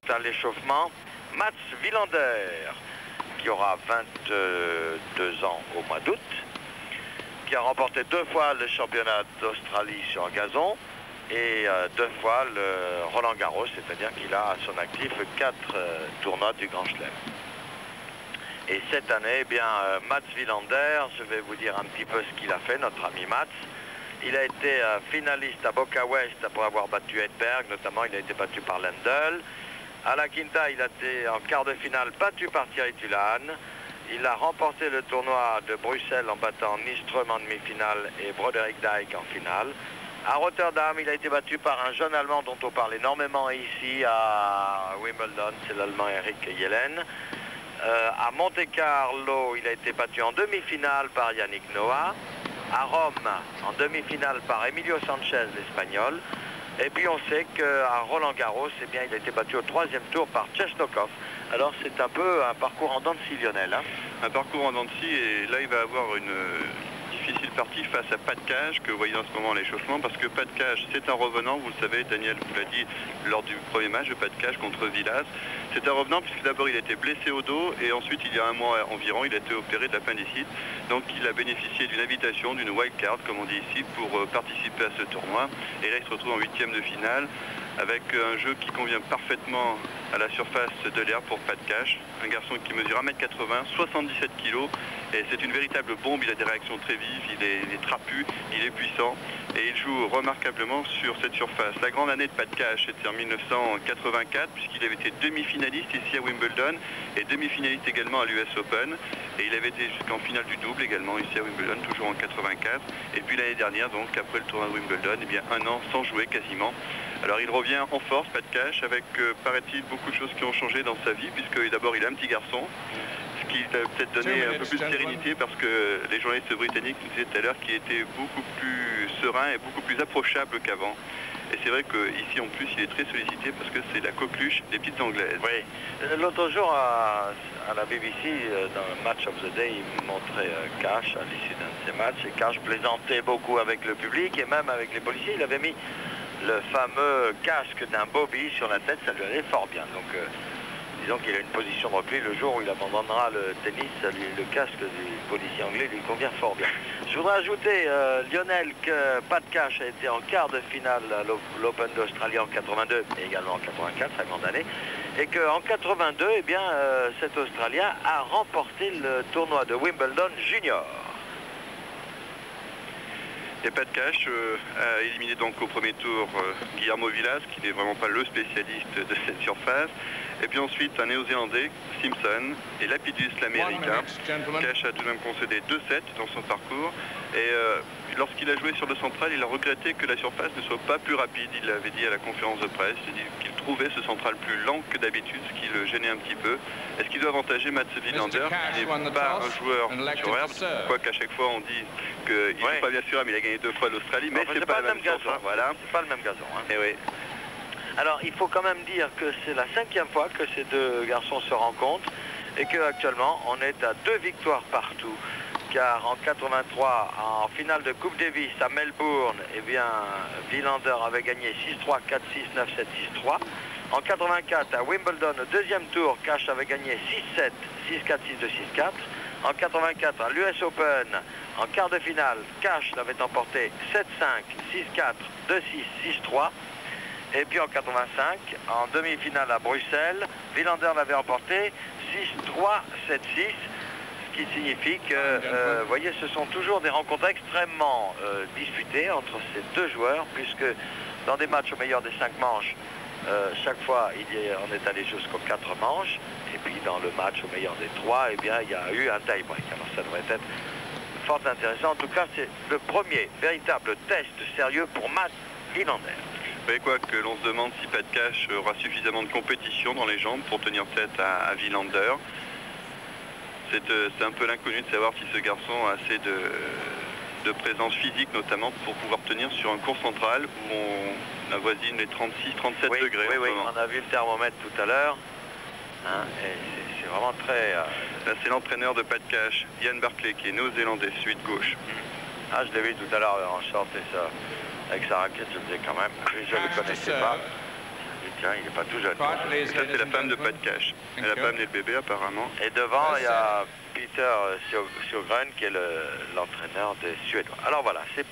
à l'échauffement Mats Wilander, qui aura 22 ans au mois d'août, qui a remporté 2 fois le championnat d'Australie sur gazon et 2 fois le Roland Garros, c'est-à-dire qu'il a à son actif 4 tournois du Grand Chelem. Et cette année, eh bien, Mats Wilander, je vais vous dire un petit peu ce qu'il a fait, notre ami Mats. Il a été finaliste à Boca West après avoir battu Edberg, notamment il a été battu par Lendl. À la Quinta, il a été en quart de finale battu par Thierry Tulane. Il a remporté le tournoi de Bruxelles en battant Nyström en demi-finale et Broderick Dijk en finale. À Rotterdam, il a été battu par un jeune Allemand dont on parle énormément ici à Wimbledon, c'est l'Allemand Eric Jelen. À Monte-Carlo, il a été battu en demi-finale par Yannick Noah. À Rome, en demi-finale par Emilio Sanchez, l'Espagnol. Et puis on sait qu'à Roland Garros, eh bien, il a été battu au 3e tour par Chesnokov. Alors c'est un peu un parcours en dents de scie, Lionel. Hein. Un parcours en dents de scie, et là il va avoir une difficile partie face à Pat Cash, que vous voyez en ce moment à l'échauffement, parce que Pat Cash c'est un revenant, vous le savez, Daniel vous l'a dit lors du premier match de Pat Cash contre Villas. C'est un revenant puisque d'abord il a été blessé au dos et ensuite il y a un mois environ il a été opéré de l'appendicite. Donc il a bénéficié d'une invitation, d'une wild card comme on dit ici, pour participer à ce tournoi. Et là il se retrouve en 8e de finale avec un jeu qui convient parfaitement à la surface de l'air pour Pat Cash. Un garçon qui mesure 1m80, 77 kg, et c'est une véritable bombe, il a des réactions très vives, il est trapu, il est puissant, et il joue remarquablement sur cette surface. La grande année de Pat Cash était en 1984, puisqu'il avait été demi-finaliste ici à Wimbledon, et demi-finaliste également à l'US Open, et il avait été jusqu'en finale du double également ici à Wimbledon, toujours en 84, et puis l'année dernière, donc après le tournoi de Wimbledon, eh bien un an sans jouer quasiment. Alors il revient en force, Pat Cash, avec, paraît-il, beaucoup de choses qui ont changé dans sa vie, puisque d'abord il est un petit garçon, ce qui va peut-être donner un peu plus de sérénité, parce que les journalistes britanniques nous disaient tout à l'heure qu'il était beaucoup plus serein et beaucoup plus approchable qu'avant. Et c'est vrai qu'ici en plus il est très sollicité parce que c'est la coqueluche des petites anglaises. Oui, l'autre jour à la BBC, dans le Match of the Day, il montrait Cash à l'issue d'un de ses matchs, et Cash plaisantait beaucoup avec le public et même avec les policiers. Il avait mis le fameux casque d'un bobby sur la tête, ça lui allait fort bien. Donc disons qu'il a une position de repli. Le jour où il abandonnera le tennis, le casque du policier anglais lui convient fort bien. Je voudrais ajouter, Lionel, que Pat Cash a été en quart de finale à l'Open d'Australie en 82 et également en 84, sa grande année, et qu'en 82, eh bien, cet Australien a remporté le tournoi de Wimbledon Junior. Et Pat Cash a éliminé donc au premier tour Guillermo Villas, qui n'est vraiment pas le spécialiste de cette surface. Et puis ensuite un néo-zélandais, Simpson, et Lapidus l'américain. Cash a tout de même concédé 2-7 dans son parcours. Et lorsqu'il a joué sur le central, il a regretté que la surface ne soit pas plus rapide. Il l'avait dit à la conférence de presse, il a dit qu'il trouvait ce central plus lent que d'habitude, ce qui le gênait un petit peu. Est-ce qu'il doit avantager Mats Wilander, qui n'est pas un joueur sur herbe, quoique à chaque fois on dit qu'il ne joue pas bien sur herbe, il a gagné 2 fois l'Australie, mais c'est pas le même gazon. Voilà. C'est pas le même gazon. Hein. Et oui. Alors il faut quand même dire que c'est la 5e fois que ces deux garçons se rencontrent et qu'actuellement on est à 2 victoires partout. Car en 83, en finale de Coupe Davis à Melbourne, eh bien, Wilander avait gagné 6-3, 4-6, 9-7, 6-3. En 84, à Wimbledon, au 2e tour, Cash avait gagné 6-7, 6-4, 6-2, 6-4. En 84, à l'US Open, en quart de finale, Cash l'avait emporté 7-5, 6-4, 2-6, 6-3. Et puis en 85, en demi-finale à Bruxelles, Wilander l'avait emporté 6-3, 7-6. Ce qui signifie que, vous voyez, ce sont toujours des rencontres extrêmement disputées entre ces deux joueurs, puisque dans des matchs au meilleur des 5 manches, chaque fois on est allé jusqu'aux 4 manches, et puis dans le match au meilleur des 3, eh bien, il y a eu un tie-break. Alors ça devrait être fort intéressant. En tout cas, c'est le premier véritable test sérieux pour Mats Wilander. Vous savez quoi, que l'on se demande si Pat Cash aura suffisamment de compétition dans les jambes pour tenir tête à Wilander. C'est un peu l'inconnu de savoir si ce garçon a assez de présence physique, notamment pour pouvoir tenir sur un court central où on avoisine les 36-37 degrés. Oui, on a vu le thermomètre tout à l'heure. Hein, et c'est vraiment très... Là, c'est l'entraîneur de Pat Cash, Ian Barclay, qui est néo-zélandais, celui de gauche. Ah, je l'ai vu tout à l'heure en short et ça, avec sa raquette, je le disais quand même. Je ne le connaissais pas. Tiens, il n'est pas tout jeune. Quiet, please, Ça, c'est ladies la and femme de gentlemen. Pat Cash. Thank Elle n'a you. pas amené le bébé apparemment. Et devant, il y a Peter Sjögren qui est l'entraîneur des Suédois. Alors voilà, c'est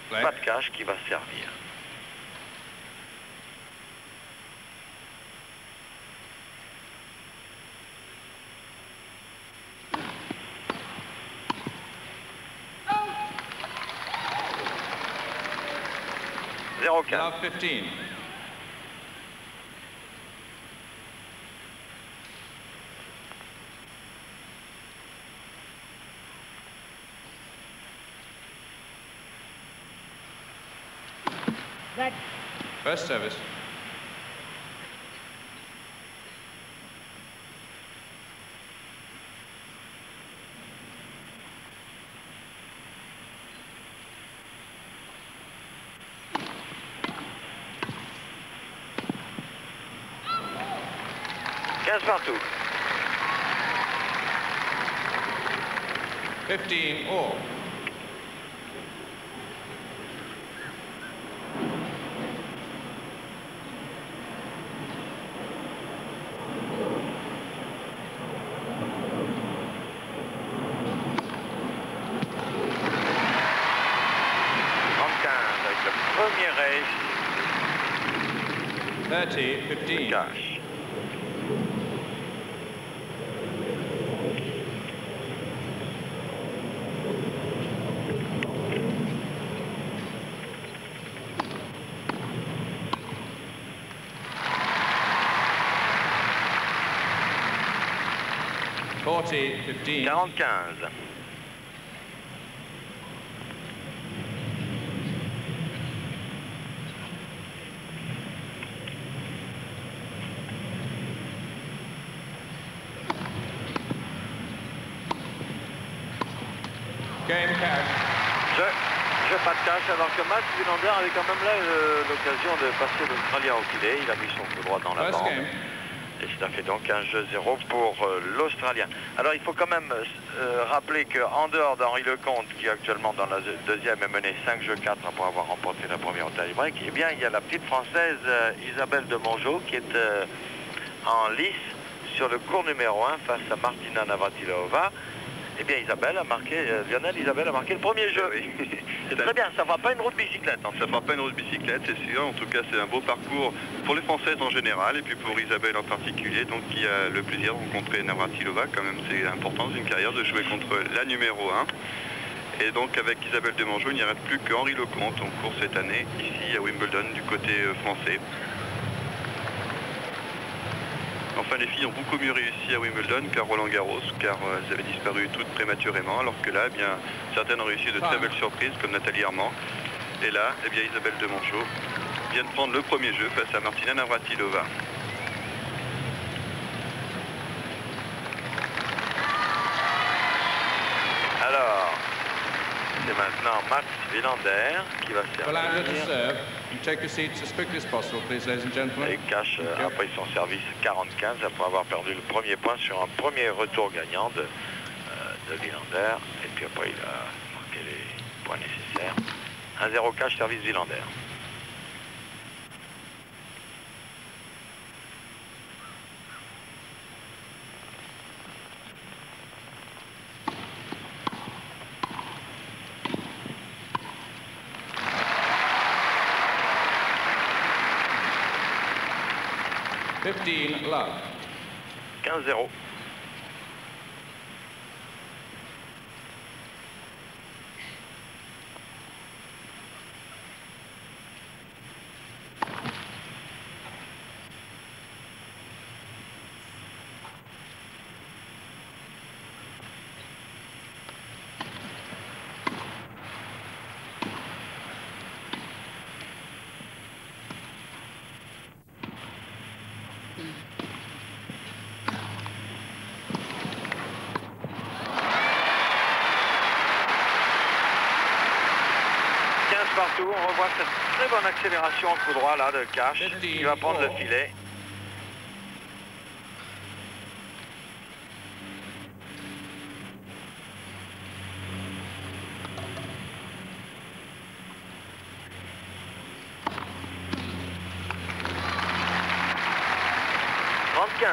Play. Pat Cash qui va servir. Zéro 15. Love 15. First service. Partout. 15 all. Avec le premier race. 30, 15. Cash. Forty, 15. 40-15. Game cash. Je pas de cash alors que Mats Wilander avait quand même là l'occasion de passer l'Australien au filet. Il a mis son coup droit dans la First bande. game. Et ça fait donc un jeu 0 pour l'Australien. Alors il faut quand même rappeler qu'en dehors d'Henri Lecomte, qui est actuellement dans la deuxième, est mené 5 jeux 4 après avoir remporté la première au tie-break, eh bien il y a la petite Française Isabelle de Mongeau qui est en lice sur le cours numéro 1 face à Martina Navratilova. Eh bien Isabelle a marqué, Lionel Isabelle a marqué le premier jeu. Oui. C'est très bien, ça ne fera pas une route bicyclette. Ça ne fera pas une route bicyclette, c'est sûr. En tout cas, c'est un beau parcours pour les Françaises en général et puis pour Isabelle en particulier, donc qui a le plaisir de rencontrer Navratilova. Quand même, c'est important dans une carrière de jouer contre la numéro 1. Et donc, avec Isabelle de Mongeau, il n'y reste plus qu'Henri Lecomte en cours cette année, ici à Wimbledon, du côté français. Enfin, les filles ont beaucoup mieux réussi à Wimbledon qu'à Roland-Garros, car elles avaient disparu toutes prématurément, alors que là, eh bien, certaines ont réussi de très belles surprises, comme Nathalie Armand. Et là, eh bien, Isabelle de Mongeau vient de prendre le premier jeu face à Martina Navratilova. Alors, c'est maintenant Mats Wilander qui va Wilander to servir. serve. You take your seats as quickly as possible, please, ladies and gentlemen. Et cache après son service 40-15 après avoir perdu le premier point sur un premier retour gagnant de Wilander. Et puis après il a marqué les points nécessaires. 1-0 cash service Wilander. Love. 15-0. Partout, on revoit cette très bonne accélération en coup droit là de Cash qui va prendre le filet. 30-15.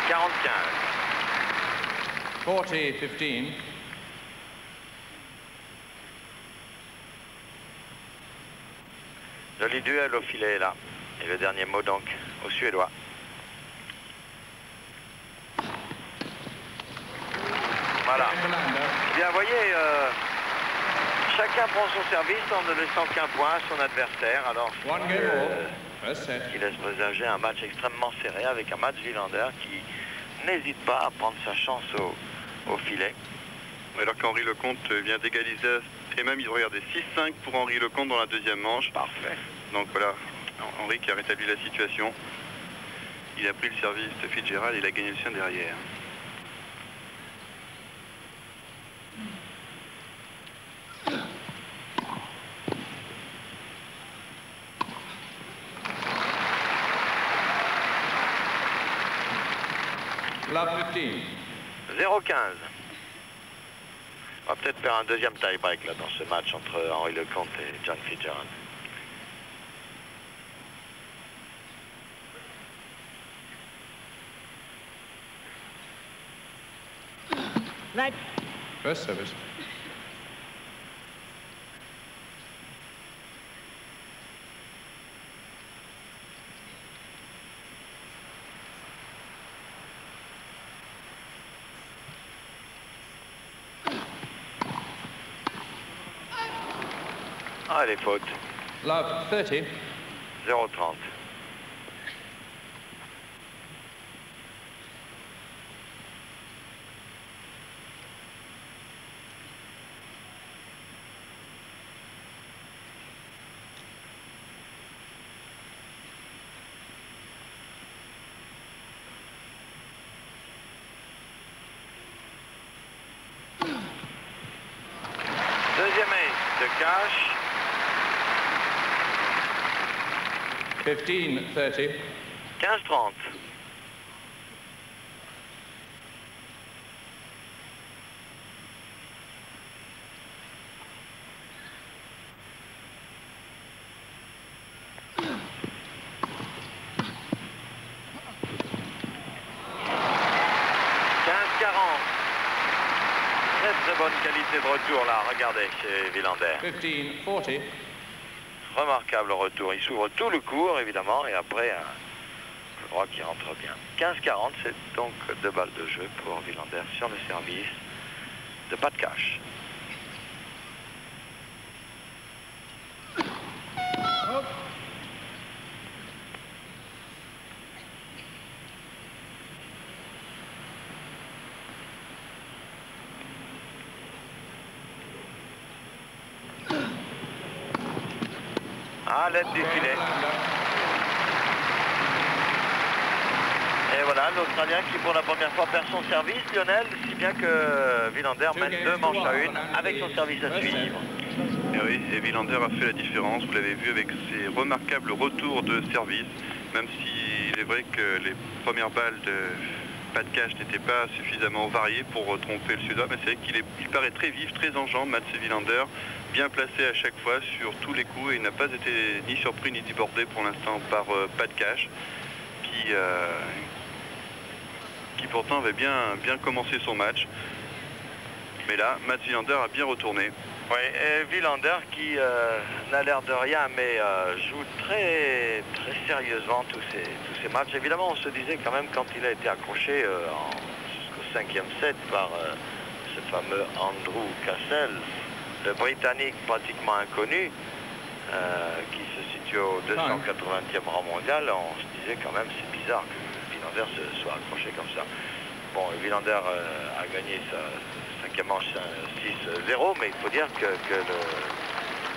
40-15. Joli duel au filet là. Et le dernier mot donc aux Suédois. Voilà. Eh bien, vous voyez, chacun prend son service en ne laissant qu'un point à son adversaire. Alors, il laisse présager un match extrêmement serré avec un Mats Wilander qui n'hésite pas à prendre sa chance au filet. Alors qu'Henri Lecomte vient d'égaliser, et même il regardait 6-5 pour Henri Lecomte dans la deuxième manche. Parfait. Donc voilà, Henri qui a rétabli la situation. Il a pris le service de Fitzgerald et il a gagné le sien derrière. Love 15. 0-15. On va peut-être faire un deuxième tie-break là dans ce match entre Henri Lecomte et John Fitzgerald. First service. Ah, les fautes. Love 30. 0-30. Deuxième ace de Cash. 15-30. 15-30. Très bonne qualité de retour là, regardez chez Wilander. 15-40. Remarquable retour, il s'ouvre tout le court évidemment et après un droit qui rentre bien. 15-40, c'est donc 2 balles de jeu pour Wilander sur le service de Pat Cash. À l'aide du filet. Et voilà, l'Australien qui pour la première fois perd son service, Lionel, si bien que Wilander mène 2 manches à 1 avec son service à suivre. Et oui, et Wilander a fait la différence, vous l'avez vu avec ses remarquables retours de service, même s'il est vrai que les premières balles de Pat Cash n'étaient pas suffisamment variées pour tromper le Suédois, mais c'est vrai qu'il paraît très vif, très en jambes, Mats Wilander, bien placé à chaque fois sur tous les coups et il n'a pas été ni surpris ni débordé pour l'instant par Pat Cash qui pourtant avait bien commencé son match. Mais là, Mats Wilander a bien retourné. Oui, et Wilander qui n'a l'air de rien, mais joue très sérieusement tous ces matchs. Évidemment, on se disait quand même quand il a été accroché jusqu'au 5e set par ce fameux Andrew Cassell, le Britannique pratiquement inconnu, qui se situe au 280e rang mondial, on se disait quand même c'est bizarre que Wilander se soit accroché comme ça. Bon, Wilander a gagné sa 5e manche 6-0, mais il faut dire que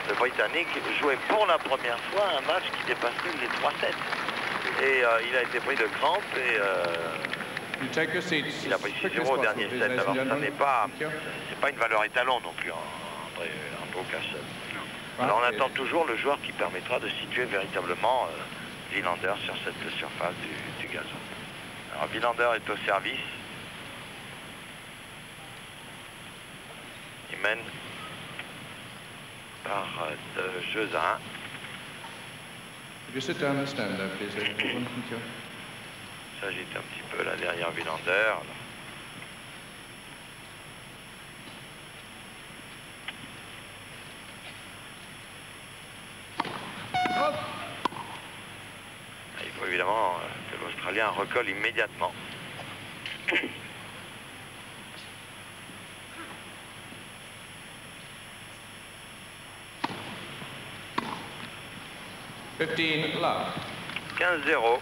le Britannique jouait pour la première fois un match qui dépassait les 3-7. Et il a été pris de crampes et il a pris 6-0 au dernier set. Alors ça n'est pas une valeur étalon non plus, Andrew Cassell. Alors on attend toujours le joueur qui permettra de situer véritablement Wilander sur cette surface du gazon. Alors Wilander est au service. Il mène par 2 jeux à 1. Could you sit down and stand there, please, ladies and gentlemen? Thank you. Il s'agite un petit peu là derrière Wilander. Il faut évidemment que l'Australien recolle immédiatement. 15 love. 15-0.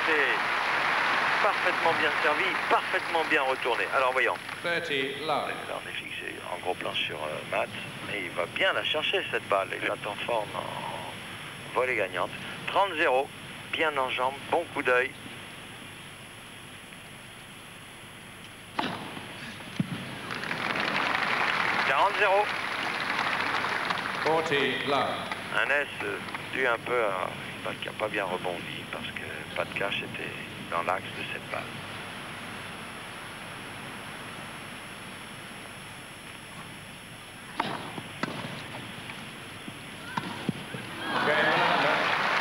C'était parfaitement bien servi, parfaitement bien retourné. Alors voyons. 30 love. Là on est fixé en gros plan sur Matt, mais il va bien la chercher cette balle. Il la transforme en volée gagnante. 30-0, bien en jambe, bon coup d'œil. 40-0. 40 love. Un S dû un peu à une balle qui n'a pas bien rebondi parce que pas de cache était dans l'axe de cette balle.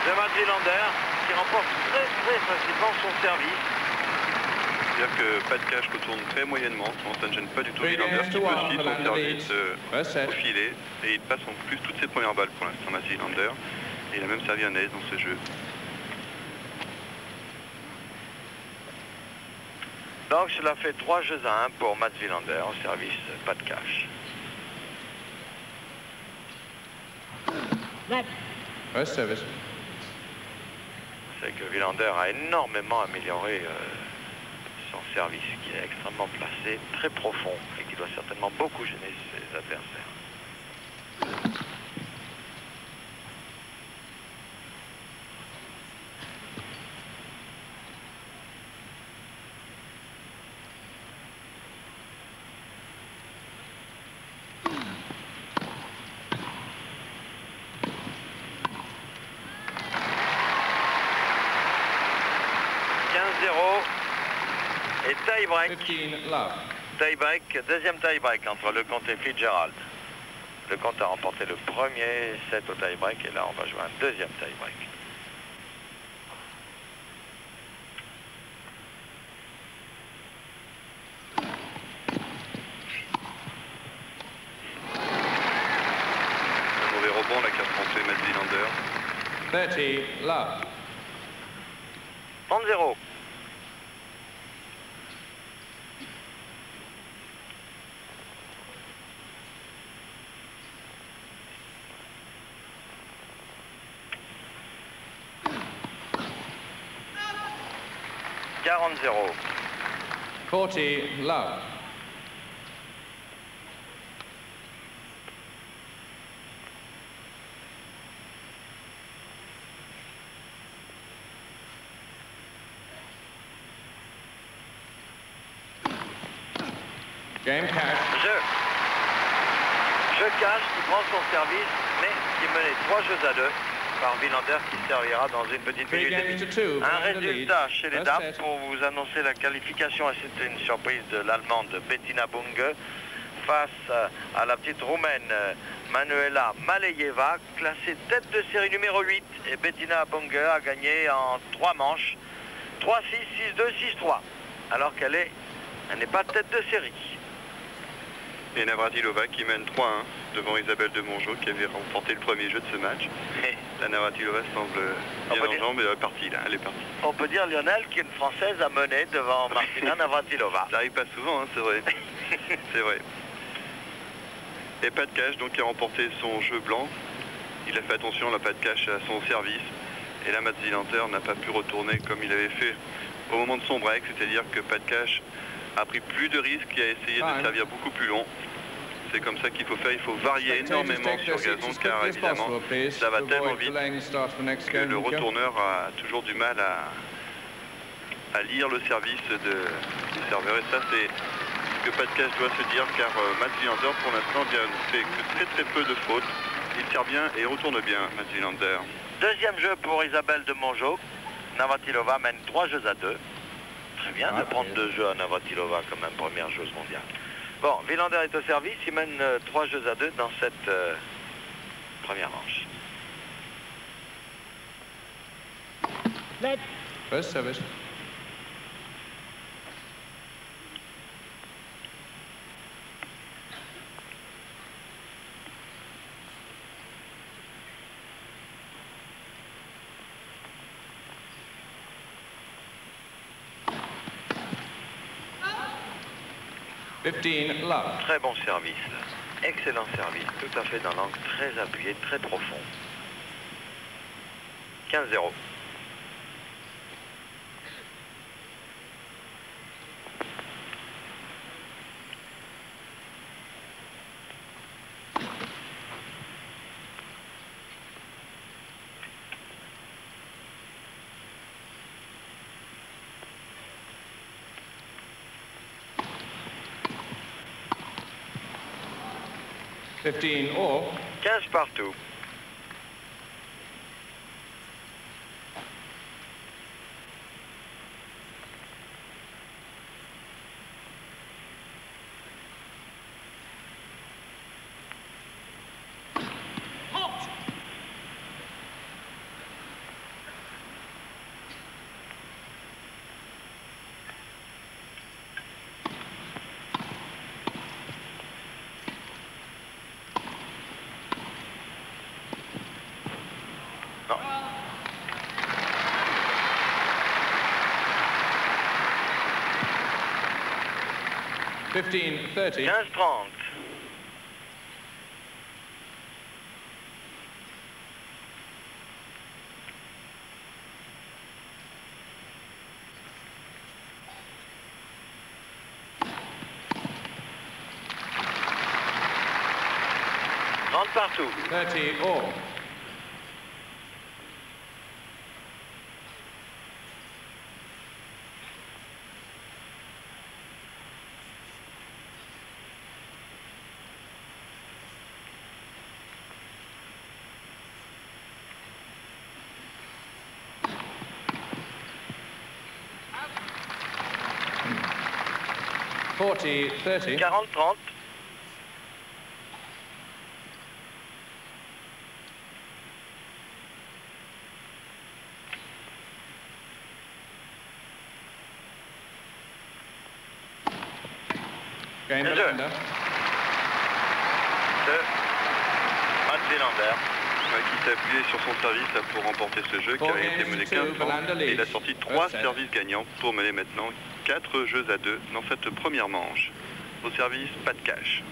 Le Matt Wilander qui remporte très facilement son service. C'est-à-dire que pas de cache retourne très moyennement, ça ne gêne pas du tout Wilander qui peut suivre son service au filet et il passe en plus toutes ses premières balles pour l'instant, Matt Wilander. Et il a même servi un ace dans ce jeu. Donc cela fait 3 jeux à 1 pour Matt Wilander au service pas de cache. First service. C'est que Wilander a énormément amélioré son service qui est extrêmement placé, très profond et qui doit certainement beaucoup gêner ses adversaires. Et tie-break. 15 love. Tie-break, deuxième tie-break entre Lecomte et Fitzgerald. Lecomte a remporté le premier set au tie-break et là on va jouer un deuxième tie-break. Un mauvais rebond là qui a trompé Matt Wilander. 30 love. 30-0. $40-0. 40 love. Game cash. Jeu cash qui prend son service, mais qui est mené 3 jeux à 2 par Wilander qui servira dans une petite minute et demie. Un résultat chez les dames pour vous annoncer la qualification, et c'était une surprise de l'Allemande Bettina Bunge face à la petite Roumaine Manuela Maleyeva, classée tête de série numéro 8. Et Bettina Bunge a gagné en 3 manches, 3-6, 6-2, 6-3, alors qu'elle n'est pas tête de série. Et Navratilova qui mène 3-1 devant Isabelle de Mongeau qui avait remporté le premier jeu de ce match. La Navratilova semble bien en jambes et elle est partie là, elle est partie. On peut dire, Lionel, qu'une Française a mené devant Martina Navratilova. Ça n'arrive pas souvent, hein, c'est vrai. C'est vrai. Et pas de cache donc qui a remporté son jeu blanc. Il a fait attention, la pas de cache à son service. Et là, Matt Wilander n'a pas pu retourner comme il avait fait au moment de son break, c'est-à-dire que pas de cache a pris plus de risques et a essayé de servir beaucoup plus long. C'est comme ça qu'il faut faire, il faut varier énormément sur gazon car évidemment ça va tellement vite que le retourneur a toujours du mal à lire le service du serveur. Et ça c'est ce que Pat Cash doit se dire car Mats Wilander pour l'instant ne fait que très peu de fautes. Il sert bien et retourne bien Mats Wilander. Deuxième jeu pour Isabelle de Mongeau. Navratilova mène 3 jeux à 2. Très bien de prendre 2 jeux à Navratilova comme même première joueuse mondiale. Bon, Wilander est au service, il mène 3 jeux à 2 dans cette première manche. First service. Love. Très bon service, excellent service, tout à fait dans l'angle très appuyé, très profond. 15-0. Or. 15 partout. Non. 15-30. 15-30. Partout. 30 all. Forty, 30. 40-30. Game de Wilander. Mats Wilander. Qui s'est appuyé sur son service là, pour remporter ce jeu qui avait été mené 15 ans. Et il a sorti 3 services gagnants pour mener maintenant 4 jeux à 2 dans cette première manche. Au service, Pat Cash.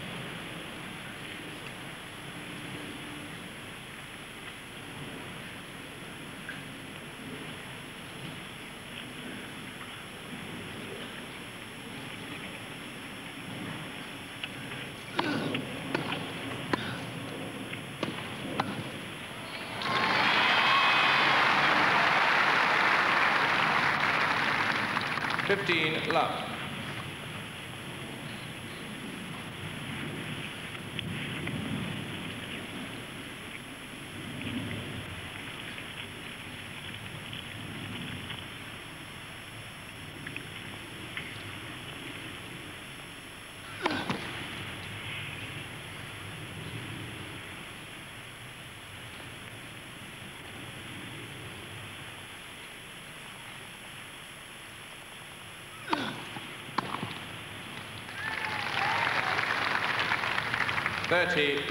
Love.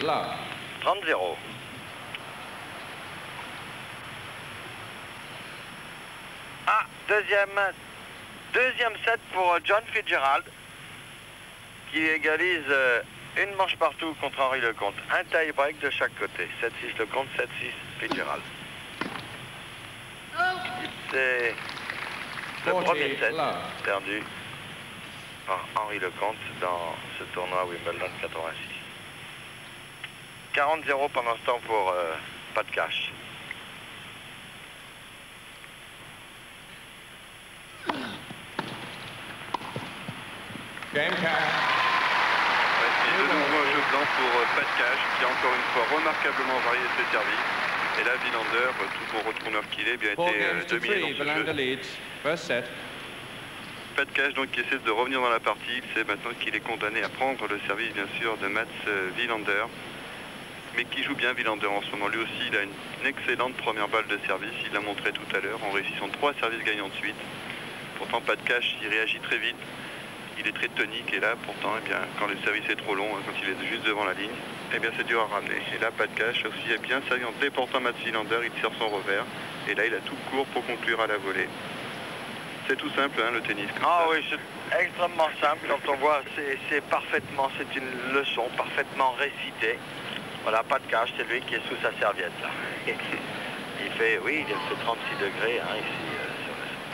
Love. 30-0. Ah, deuxième set pour John Fitzgerald qui égalise une manche partout contre Henri Lecomte. Un tie-break de chaque côté. 7-6 Lecomte, 7-6 Fitzgerald. C'est le premier set perdu Henri Lecomte dans ce tournoi Wimbledon 86. 40-0 pendant ce temps pour Pat Cash. Game cash. Et de nouveau un jeu blanc pour Pat Cash, qui a encore une fois remarquablement varié ses services. Et là, Wilander, tout bon retourneur qu'il est, bien 4 été games to dominé 3. dans ce Wilander jeu. leads. First set. Pat Cash donc qui essaie de revenir dans la partie. Il sait maintenant qu'il est condamné à prendre le service bien sûr de Mats Wilander. Mais qui joue bien Wilander en ce moment. Lui aussi il a une excellente première balle de service. Il l'a montré tout à l'heure en réussissant 3 services gagnants de suite. Pourtant Pat Cash il réagit très vite. Il est très tonique et là pourtant eh bien, quand le service est trop long, quand il est juste devant la ligne, eh bien c'est dur à ramener. Et là Pat Cash aussi est bien servi en déportant Mats Wilander, il sert son revers. Et là il a tout court pour conclure à la volée. C'est tout simple hein, le tennis. Ah oui, c'est extrêmement simple. Quand on voit, c'est parfaitement, c'est une leçon parfaitement récitée. Voilà, Pat Cash, c'est lui qui est sous sa serviette là. Il fait, oui, il fait 36 degrés hein, ici.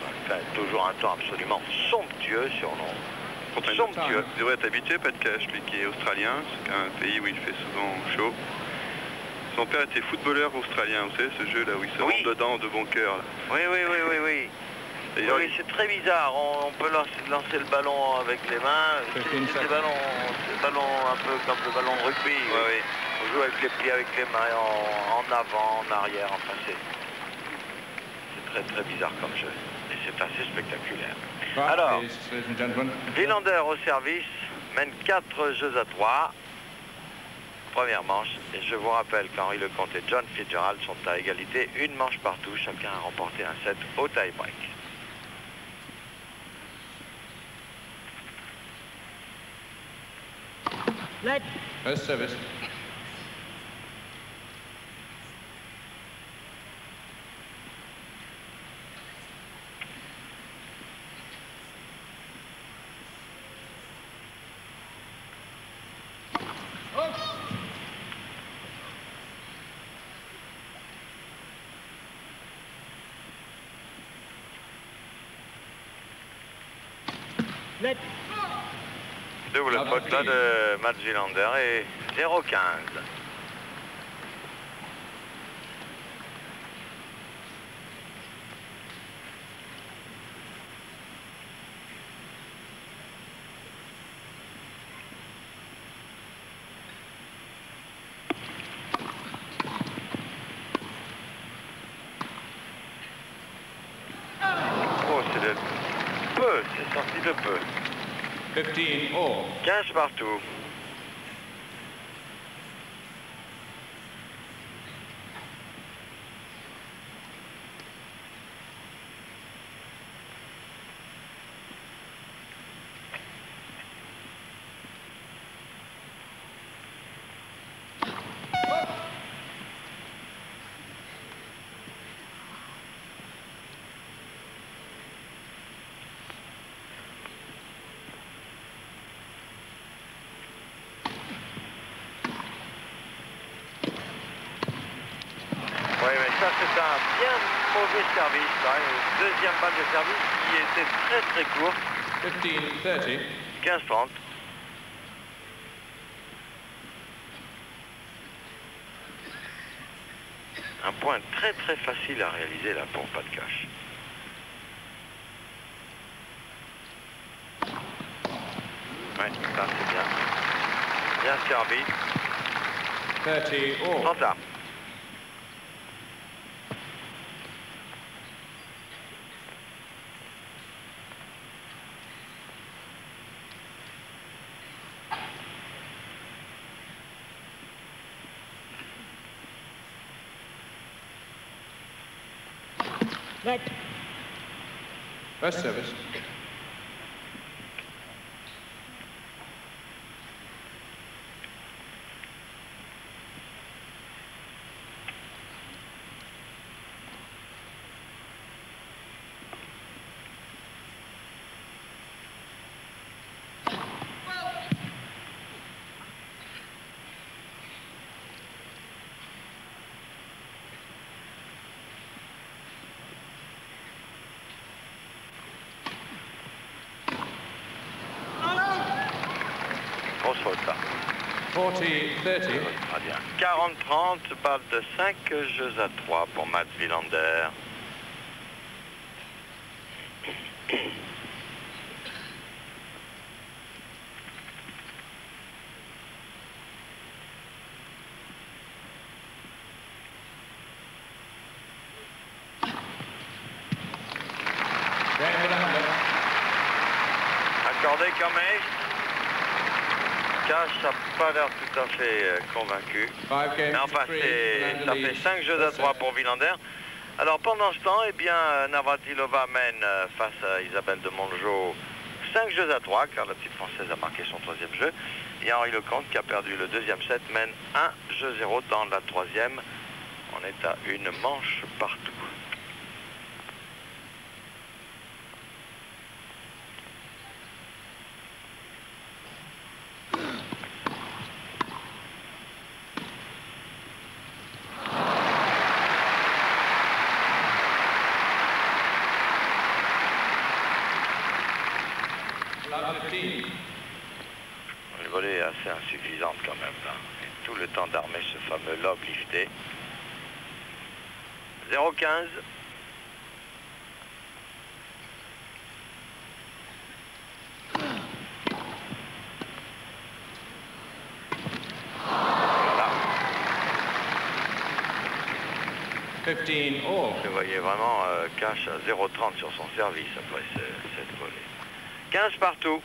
Il fait toujours un temps absolument somptueux sur l'eau. Somptueux. Il devrait être habitué, Pat Cash, lui qui est australien, c'est un pays où il fait souvent chaud. Son père était footballeur australien, vous savez, ce jeu là où il se rentre dedans de bon cœur. Là. Oui, oui, oui, oui, oui. Oui, c'est très bizarre. On peut lancer le ballon avec les mains. C'est des ballons un peu comme le ballon de rugby. Oui, oui. On joue avec les pieds, avec les mains, en avant, en arrière. Enfin, c'est très très bizarre comme jeu. Et c'est assez spectaculaire. Alors, Wilander au service mène 4 jeux à 3. Première manche. Et je vous rappelle qu'Henri Lecomte et John Fitzgerald sont à égalité. Une manche partout. Chacun a remporté un set au tie-break. First service. Double faute là de Mats Wilander et 0-15. Oh, c'est de peu, c'est sorti de peu. 15 all. 15 partout. Oui, mais ça c'est un bien mauvais service. Là. Une deuxième balle de service qui était très très courte. 15-30. 15-30. Un point très très facile à réaliser là pour Pat Cash. Ouais, ça c'est bien. Bien servi. 30 all. 30 à. First service. faute là. 40-30. Australien. 40-30, balle de 5 jeux à 3 pour Mats Wilander. Accordé quand même. Cash n'a pas l'air tout à fait convaincu. Mais enfin, ça fait 5 jeux à 3 pour Wilander. Alors pendant ce temps, eh bien, Navratilova mène face à Isabelle de Mongeau 5 jeux à 3, car la petite Française a marqué son troisième jeu. Et Henri Lecomte, qui a perdu le deuxième set, mène 1-0 dans la troisième. On est à une manche partout. Le volet est assez insuffisante quand même là. Et tout le temps d'armer ce fameux lob lifté. 0-15. Voilà. 15 all. Vous voyez vraiment Cash à 0,30 sur son service après cette volée. 15 partout.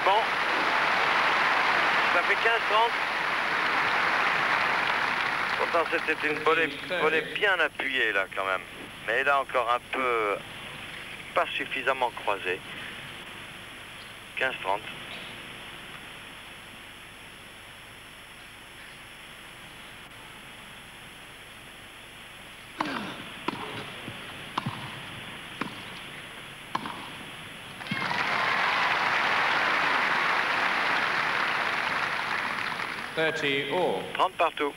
Bon, ça fait 15-30. Pourtant c'était une volée bien appuyée là quand même. Mais là encore un peu pas suffisamment croisée. 15-30. All. 30 partout.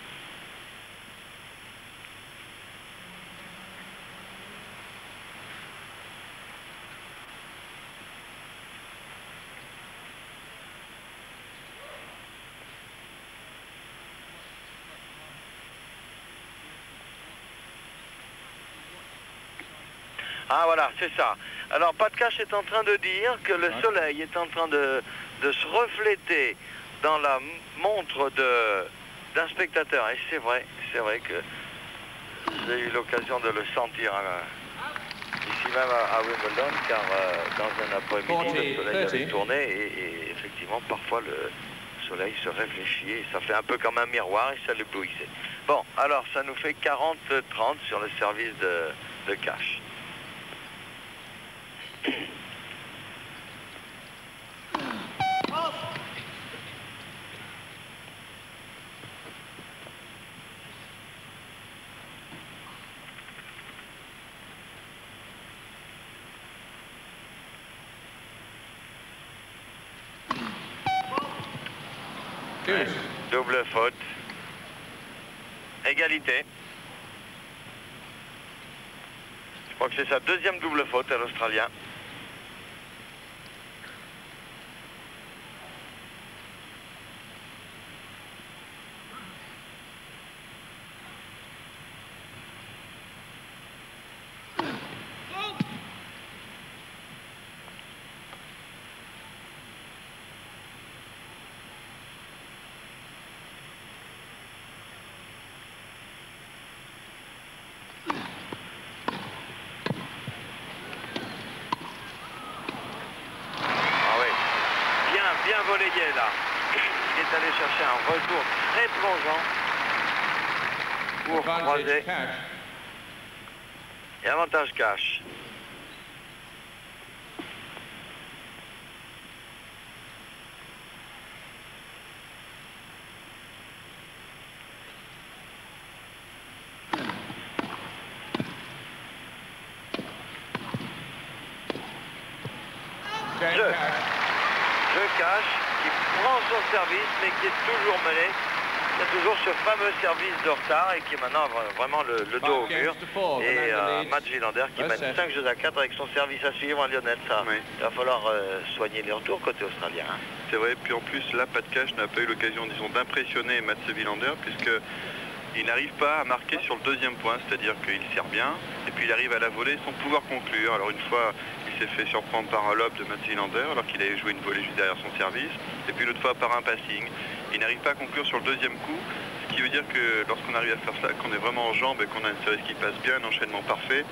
Ah voilà, c'est ça. Alors Pat Cash est en train de dire que le soleil est en train de se refléter dans la montre d'un spectateur. Et c'est vrai que j'ai eu l'occasion de le sentir ici même à Wimbledon, car dans un après-midi, le soleil avait tourné et effectivement, parfois le soleil se réfléchit et ça fait un peu comme un miroir et ça l'éblouissait. Bon, alors ça nous fait 40-30 sur le service de Cash. Double faute. Égalité. Je crois que c'est sa deuxième double faute à l'Australien. Bien volégué là. Il est allé chercher un retour très plongeant pour croiser. Et avantage Cash. Jeu. Jeu cash qui prend son service mais qui est toujours mené. Il y a toujours ce fameux service de retard et qui est maintenant vraiment le dos au mur. Et Mats Wilander qui mène 5 jeux à 4 avec son service à suivre, hein, Lionel. Ça, oui. Il va falloir soigner les retours côté australien. Hein. C'est vrai, puis en plus là, Pat Cash n'a pas eu l'occasion, disons, d'impressionner Mats Wilander puisque il n'arrive pas à marquer sur le deuxième point, c'est-à-dire qu'il sert bien et puis il arrive à la volée sans pouvoir conclure. Alors une fois, il s'est fait surprendre par un lob de Mats Wilander alors qu'il avait joué une volée juste derrière son service, et puis l'autre fois par un passing. Il n'arrive pas à conclure sur le deuxième coup, ce qui veut dire que lorsqu'on arrive à faire ça, qu'on est vraiment en jambes et qu'on a une service qui passe bien, un enchaînement parfait,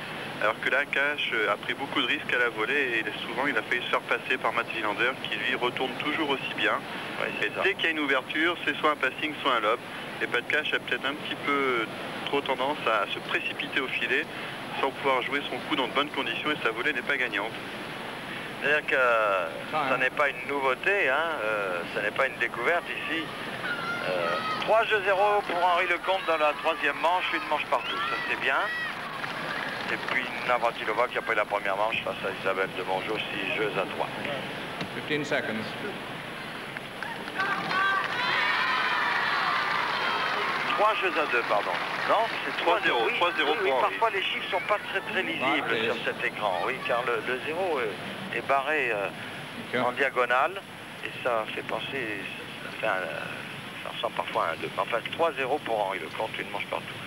alors que là, Cash a pris beaucoup de risques à la volée et souvent il a failli se faire passer par Mats Wilander qui lui retourne toujours aussi bien. Ouais, et dès qu'il y a une ouverture, c'est soit un passing, soit un lob. Et Pat Cash a peut-être un petit peu trop tendance à se précipiter au filet sans pouvoir jouer son coup dans de bonnes conditions et sa volée n'est pas gagnante. C'est-à-dire que ça n'est pas une nouveauté, hein, ça n'est pas une découverte ici. 3 jeux 0 pour Henri Lecomte dans la troisième manche, une manche partout, ça c'est bien. Et puis Navratilova qui a pris la première manche face à Isabelle de Mongeau, 6 jeux à 3. 15 seconds. 3 jeux à 2, pardon. Non, c'est 3-0. Oui, 3-0 oui, pour parfois les chiffres sont pas très lisibles sur cet écran, oui, car le 0 est barré en diagonale et ça fait penser, ça ressemble parfois à un 2. Enfin, 3-0 pour Henri Lecomte, une manche partout.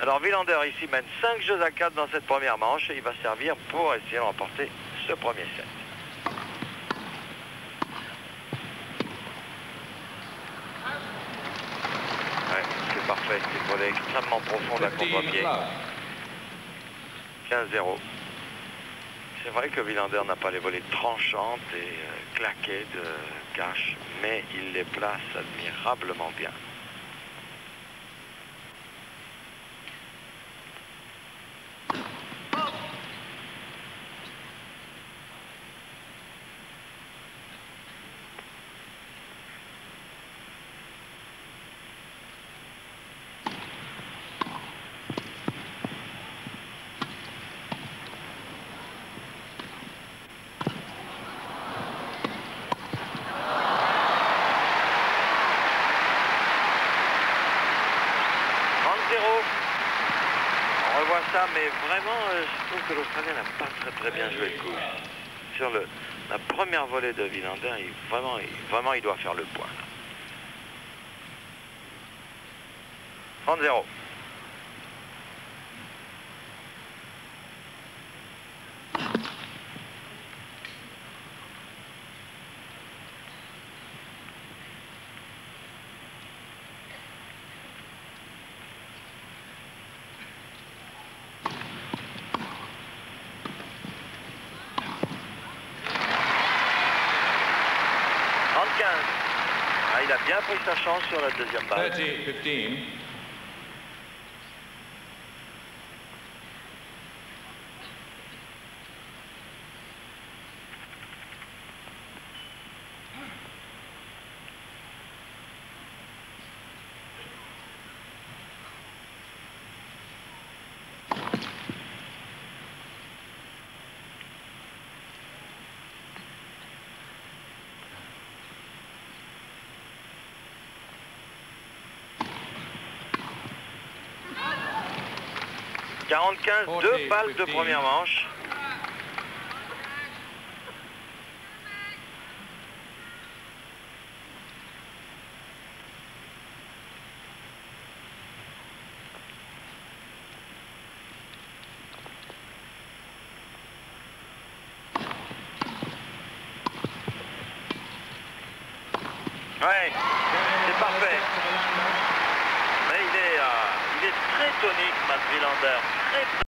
Alors Wilander ici mène 5 jeux à 4 dans cette première manche et il va servir pour essayer de remporter ce premier set. C'est parfait, c'est une volée extrêmement profonde à contre-pied. 15-0. C'est vrai que Wilander n'a pas les volées tranchantes et claquées de Cash, mais il les place admirablement bien. On revoit ça, mais vraiment, je trouve que l'Australien n'a pas très bien joué le coup. Sur la première volée de Wilander, vraiment, il doit faire le point. 30-0. Ah, il a bien pris sa chance sur la deuxième balle. 30-15. « 40-15, 2 balles de première manche. Ouais, c'est parfait. Mais il est très tonique, Mats Wilander. Très